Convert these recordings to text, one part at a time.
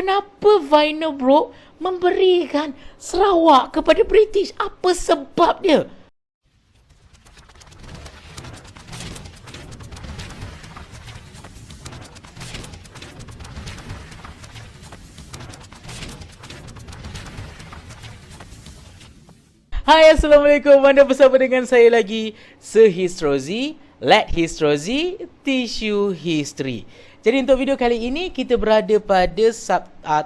kenapa Vinebrook memberikan Sarawak kepada British? Apa sebab dia? Hai, Assalamualaikum. Anda bersama dengan saya lagi, Sehistrozi, Let Histrozi, Tissue History. Jadi untuk video kali ini, kita berada pada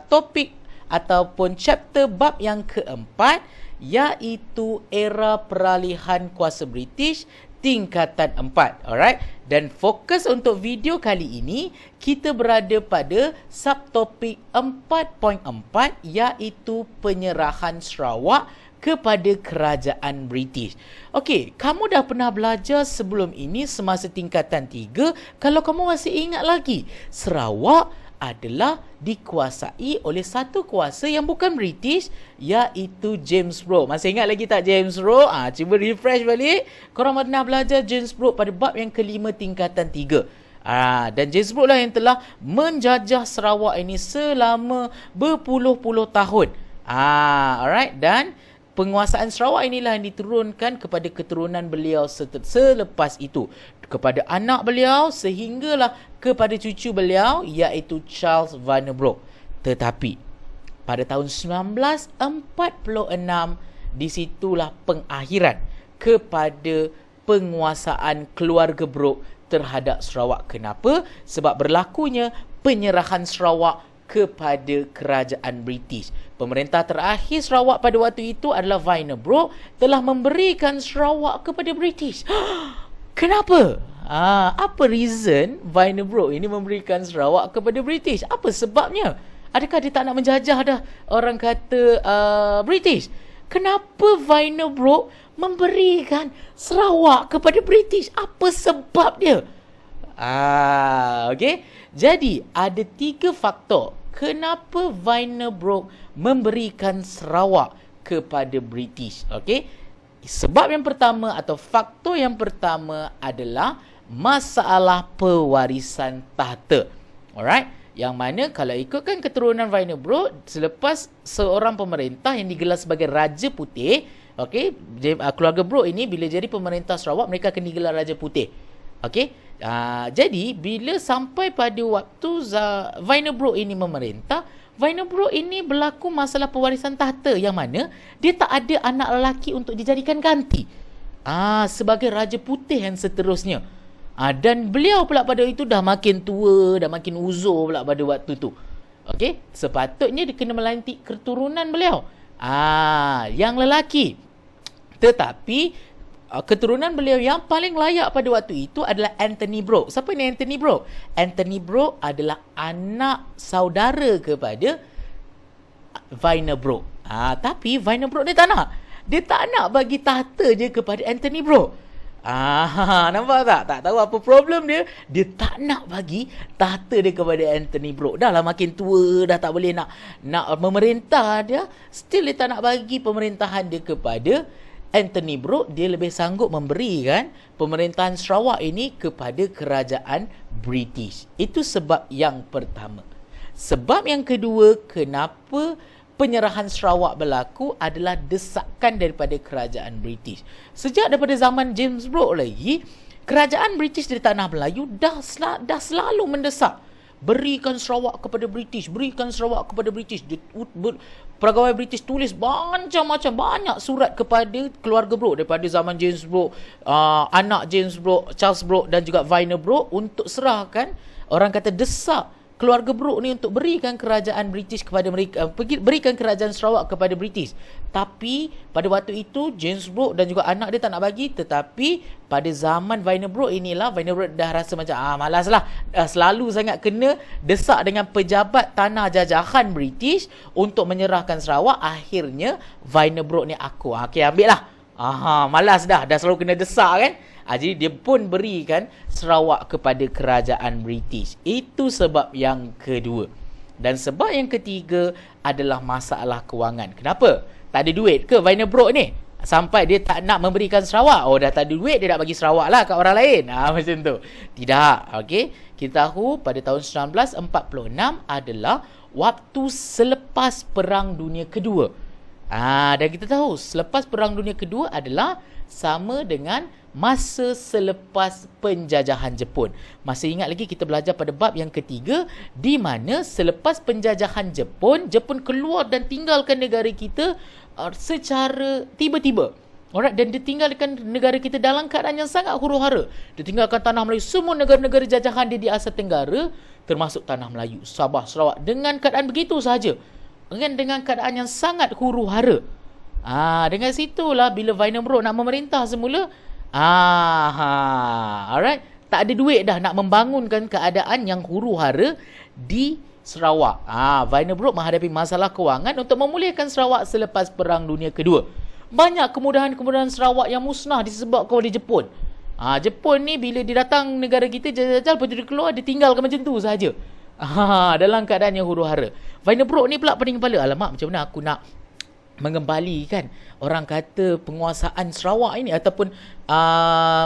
topik ataupun chapter bab yang keempat, iaitu era peralihan kuasa British tingkatan 4. Alright? Dan fokus untuk video kali ini, kita berada pada subtopik 4.4, iaitu penyerahan Sarawak kepada kerajaan British. Okey, kamu dah pernah belajar sebelum ini semasa tingkatan 3. Kalau kamu masih ingat lagi, Sarawak adalah dikuasai oleh satu kuasa yang bukan British, iaitu James Brooke. Masih ingat lagi tak James Brooke? Cuba refresh balik. Korang pernah belajar James Brooke pada bab yang kelima tingkatan 3. Dan James Brooke lah yang telah menjajah Sarawak ini selama berpuluh-puluh tahun. Alright, dan penguasaan Sarawak inilah yang diturunkan kepada keturunan beliau selepas itu, kepada anak beliau sehinggalah kepada cucu beliau, iaitu Charles Vinebrook. Tetapi pada tahun 1946, disitulah pengakhiran kepada penguasaan keluarga Brooke terhadap Sarawak. Kenapa? Sebab berlakunya penyerahan Sarawak kepada kerajaan British. Pemerintah terakhir Sarawak pada waktu itu adalah Vinebrook, telah memberikan Sarawak kepada British. Kenapa? Apa reason Vinebrook ini memberikan Sarawak kepada British? Apa sebabnya? Adakah dia tak nak menjajah dah, orang kata British? Kenapa Vinebrook memberikan Sarawak kepada British? Apa sebab dia? Okey. Jadi, ada 3 faktor kenapa Vinebrook memberikan Sarawak kepada British. Okey. Sebab yang pertama atau faktor yang pertama adalah masalah pewarisan tahta. Alright. Yang mana kalau ikutkan keturunan Vinebrook, selepas seorang pemerintah yang digelar sebagai Raja Putih, okey, keluarga Brooke ini bila jadi pemerintah Sarawak, mereka akan digelar Raja Putih. Okey. Jadi bila sampai pada waktu Vinebrook ini memerintah, Vinebrook ini berlaku masalah pewarisan tahta, yang mana dia tak ada anak lelaki untuk dijadikan ganti sebagai Raja Putih yang seterusnya. Dan beliau pula pada itu dah makin tua, dah makin uzur pula pada waktu tu. Okey, sepatutnya dia kena melantik keturunan beliau, yang lelaki. Tetapi keturunan beliau yang paling layak pada waktu itu adalah Anthony Brooke. Siapa ni Anthony Brooke? Anthony Brooke adalah anak saudara kepada Vinebrook. Tapi Vinebrook dia tak nak. Dia tak nak bagi tahta je kepada Anthony Brooke. Nampak tak? Tak tahu apa problem dia. Dia tak nak bagi tahta dia kepada Anthony Brooke. Dah lah makin tua, dah tak boleh nak memerintah dia. Still dia tak nak bagi pemerintahan dia kepada Anthony Brooke. Dia lebih sanggup memberikan pemerintahan Sarawak ini kepada kerajaan British. Itu sebab yang pertama. Sebab yang kedua, kenapa penyerahan Sarawak berlaku adalah desakan daripada kerajaan British. Sejak daripada zaman James Brooke lagi, kerajaan British di tanah Melayu dah selalu mendesak, berikan Sarawak kepada British, berikan Sarawak kepada British. Pegawai British tulis banyak surat kepada keluarga Brooke daripada zaman James Brooke, anak James Brooke, Charles Brooke dan juga Vinebrook, untuk serahkan, orang kata desak keluarga Brooke ni untuk berikan kerajaan British kepada mereka, berikan kerajaan Sarawak kepada British. Tapi pada waktu itu James Brooke dan juga anak dia tak nak bagi. Tetapi pada zaman Vinebrook inilah, Vinebrook dah rasa macam malas lah, selalu sangat kena desak dengan pejabat tanah jajahan British untuk menyerahkan Sarawak. Akhirnya Vinebrook ni okey, ambil lah. Malas dah selalu kena desak kan. Jadi dia pun berikan Sarawak kepada kerajaan British. Itu sebab yang kedua. Dan sebab yang ketiga adalah masalah kewangan. Kenapa? Tak ada duit ke Vinebrook ni? Sampai dia tak nak memberikan Sarawak. Dah tak ada duit, dia nak bagi Sarawak lah kat orang lain. Macam tu. Tidak. Okey. Kita tahu pada tahun 1946 adalah waktu selepas Perang Dunia Kedua. Dan kita tahu selepas Perang Dunia Kedua adalah sama dengan masa selepas penjajahan Jepun. Masih ingat lagi kita belajar pada bab yang ketiga, di mana selepas penjajahan Jepun, Jepun keluar dan tinggalkan negara kita secara tiba-tiba. Alright, dan dia tinggalkan negara kita dalam keadaan yang sangat huru-hara. Dia tinggalkan tanah Melayu, semua negara-negara jajahan dia di Asia Tenggara, termasuk tanah Melayu, Sabah, Sarawak, dengan keadaan begitu sahaja. Dengan keadaan yang sangat huru-hara. Dengan situlah bila Wynebroek nak memerintah semula, alright, tak ada duit dah nak membangunkan keadaan yang huru-hara di Sarawak. Wynebroek menghadapi masalah kewangan untuk memulihkan Sarawak selepas Perang Dunia Kedua. Banyak kemudahan-kemudahan Sarawak yang musnah disebabkan oleh Jepun. Jepun ni bila dia datang negara kita jajal, lepas tu dia keluar, dia tinggalkan macam tu sahaja. Dalam keadaan yang huru-hara. Wynebroek ni pula pening kepala. Alamak, macam mana aku nak mengembalikan orang kata penguasaan Sarawak ini, ataupun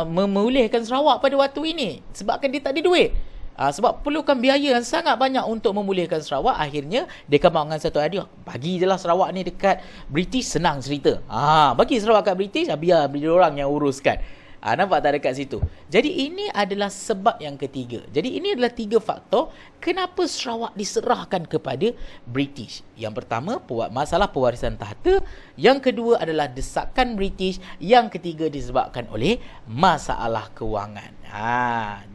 memulihkan Sarawak pada waktu ini, sebabkan dia tak ada duit. Sebab perlukan biaya yang sangat banyak untuk memulihkan Sarawak. Akhirnya dia come dengan satu idea, bagi je lah Sarawak ni dekat British, senang cerita. Bagi Sarawak kat British, biar orang yang uruskan. Nampak tak dekat situ? Jadi ini adalah sebab yang ketiga. Jadi ini adalah 3 faktor kenapa Sarawak diserahkan kepada British. Yang pertama, masalah pewarisan tahta. Yang kedua adalah desakan British. Yang ketiga disebabkan oleh masalah kewangan.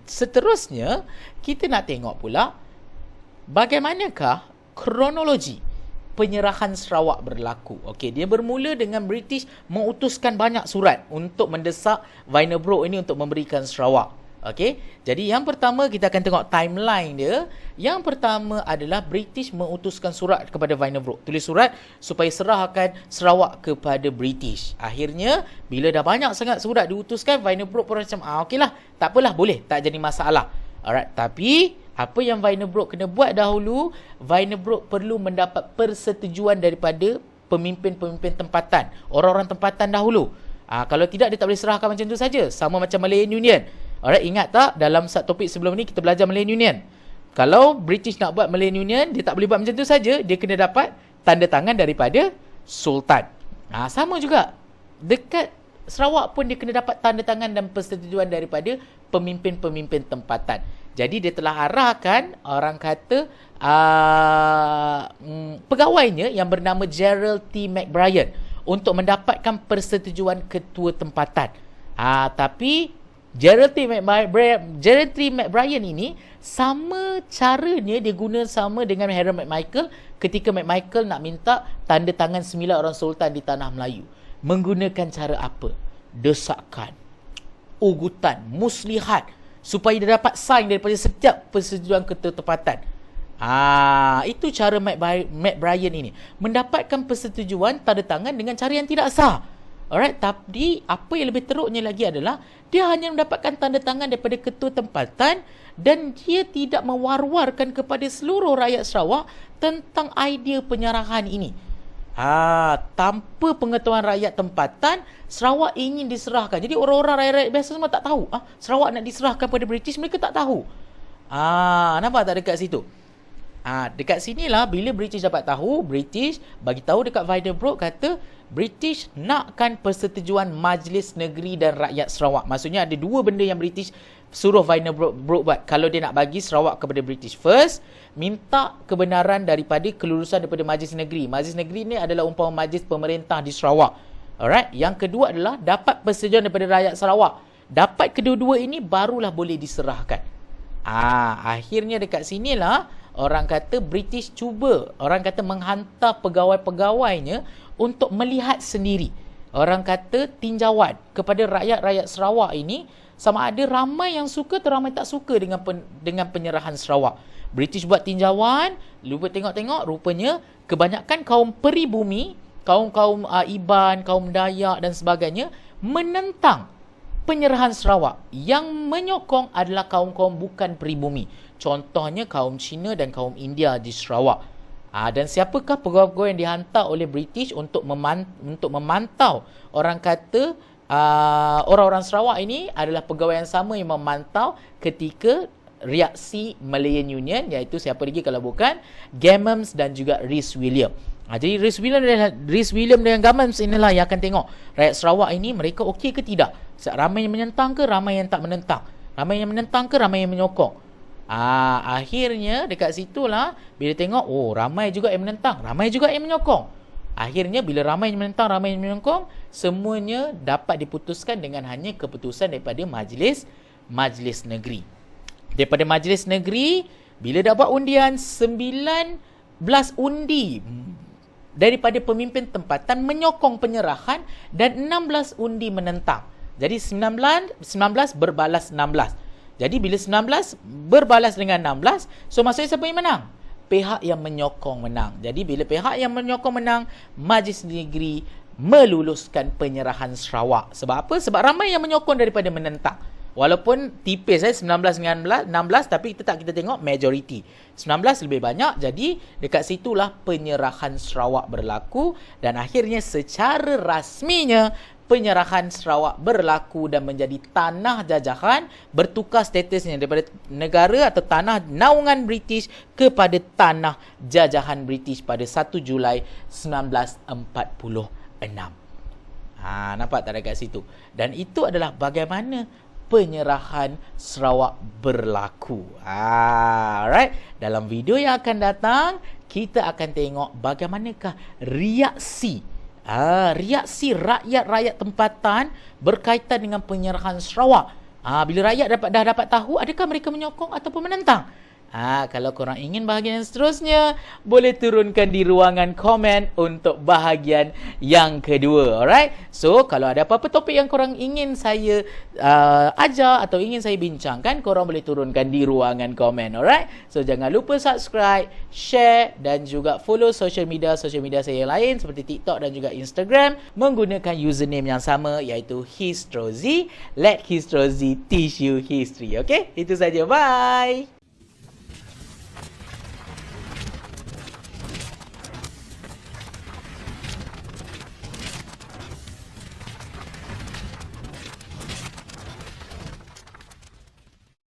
Seterusnya, kita nak tengok pula bagaimanakah kronologi penyerahan Sarawak berlaku. Okey, dia bermula dengan British mengutuskan banyak surat untuk mendesak Wynebroek ini untuk memberikan Sarawak. Okey, jadi yang pertama kita akan tengok timeline dia. Yang pertama adalah British mengutuskan surat kepada Wynebroek. Tulis surat supaya serahkan Sarawak kepada British. Akhirnya, bila dah banyak sangat surat diutuskan, Wynebroek pun macam, okeylah, tak apalah, boleh, tak jadi masalah. Alright, tapi apa yang Wynebroek kena buat dahulu, Wynebroek perlu mendapat persetujuan daripada pemimpin-pemimpin tempatan, orang-orang tempatan dahulu. Kalau tidak, dia tak boleh serahkan macam tu saja. Sama macam Malayan Union. Alright, ingat tak dalam satu topik sebelum ni kita belajar Malayan Union? Kalau British nak buat Malayan Union, dia tak boleh buat macam tu saja. Dia kena dapat tanda tangan daripada Sultan. Sama juga dekat Sarawak pun dia kena dapat tanda tangan dan persetujuan daripada pemimpin-pemimpin tempatan. Jadi dia telah arahkan orang kata pegawainya yang bernama Gerald T. McBrien untuk mendapatkan persetujuan ketua tempatan. Tapi Gerald T. McBrien ini sama caranya dia guna sama dengan Harold McMichael ketika McMichael nak minta tanda tangan 9 orang sultan di tanah Melayu. Menggunakan cara apa? Desakan, ugutan, muslihat, supaya dia dapat sign daripada setiap persetujuan ketua tempatan. Itu cara McBrien ini. Mendapatkan persetujuan tanda tangan dengan cara yang tidak sah. Alright, tapi apa yang lebih teruknya lagi adalah dia hanya mendapatkan tanda tangan daripada ketua tempatan dan dia tidak mewar-warkan kepada seluruh rakyat Sarawak tentang idea penyerahan ini. Tanpa pengetahuan rakyat tempatan, Sarawak ingin diserahkan. Jadi orang-orang rakyat biasa semua tak tahu. Sarawak nak diserahkan pada British, mereka tak tahu. Nampak tak dekat situ? Dekat sinilah bila British dapat tahu, British bagi tahu dekat Wynebroek, kata British nakkan persetujuan Majlis Negeri dan Rakyat Sarawak. Maksudnya ada 2 benda yang British suruh Wynebroek buat kalau dia nak bagi Sarawak kepada British. First, minta kebenaran daripada kelulusan daripada Majlis Negeri. Majlis Negeri ni adalah umpama majlis pemerintah di Sarawak. Alright. Yang kedua adalah dapat persetujuan daripada rakyat Sarawak. Dapat kedua-dua ini barulah boleh diserahkan. Akhirnya dekat sinilah orang kata British cuba, orang kata menghantar pegawai-pegawainya untuk melihat sendiri. Orang kata tinjauan kepada rakyat-rakyat Sarawak ini, sama ada ramai yang suka atau ramai tak suka dengan penyerahan Sarawak. British buat tinjauan, lupa tengok-tengok, rupanya kebanyakan kaum peribumi, kaum-kaum Iban, kaum Dayak dan sebagainya menentang penyerahan Sarawak. Yang menyokong adalah kaum-kaum bukan peribumi. Contohnya kaum Cina dan kaum India di Sarawak. Dan siapakah pegawai-pegawai yang dihantar oleh British untuk memantau orang kata orang-orang Sarawak ini adalah pegawai yang sama yang memantau ketika reaksi Malayan Union, iaitu siapa lagi kalau bukan Gammons dan juga Rhys William. Jadi Rhys William dengan Gammons inilah yang akan tengok rakyat Sarawak ini mereka okey ke tidak. Ramai yang menentang ke ramai yang tak menentang. Ramai yang menentang ke ramai yang menyokong. Akhirnya dekat situlah bila tengok ramai juga yang menentang, ramai juga yang menyokong. Akhirnya bila ramai yang menentang, ramai yang menyokong, semuanya dapat diputuskan dengan hanya keputusan daripada Majlis Negeri. Daripada Majlis Negeri, bila dapat undian 19 undi daripada pemimpin tempatan menyokong penyerahan dan 16 undi menentang. Jadi 19 berbalas 16. Jadi bila 19 berbalas dengan 16, so maksudnya siapa yang menang? Pihak yang menyokong menang. Jadi bila pihak yang menyokong menang, Majlis Negeri meluluskan penyerahan Sarawak. Sebab apa? Sebab ramai yang menyokong daripada menentang. Walaupun tipis 19 dengan 16, tapi tetap kita tengok majority. 19 lebih banyak, jadi dekat situlah penyerahan Sarawak berlaku dan akhirnya secara rasminya penyerahan Sarawak berlaku dan menjadi tanah jajahan, bertukar statusnya daripada negara atau tanah naungan British kepada tanah jajahan British pada 1 Julai 1946. Nampak tak dekat situ? Dan itu adalah bagaimana penyerahan Sarawak berlaku. Alright. Dalam video yang akan datang, kita akan tengok bagaimanakah reaksi rakyat tempatan berkaitan dengan penyerahan Sarawak. Bila rakyat dah dapat tahu, adakah mereka menyokong ataupun menentang? Kalau korang ingin bahagian seterusnya, boleh turunkan di ruangan komen untuk bahagian yang kedua. Alright? So, kalau ada apa-apa topik yang korang ingin saya ajar atau ingin saya bincangkan, korang boleh turunkan di ruangan komen. Alright? So, jangan lupa subscribe, share dan juga follow social media saya yang lain seperti TikTok dan juga Instagram menggunakan username yang sama iaitu Histrozi. Let Histrozi teach you history. Okay? Itu saja. Bye!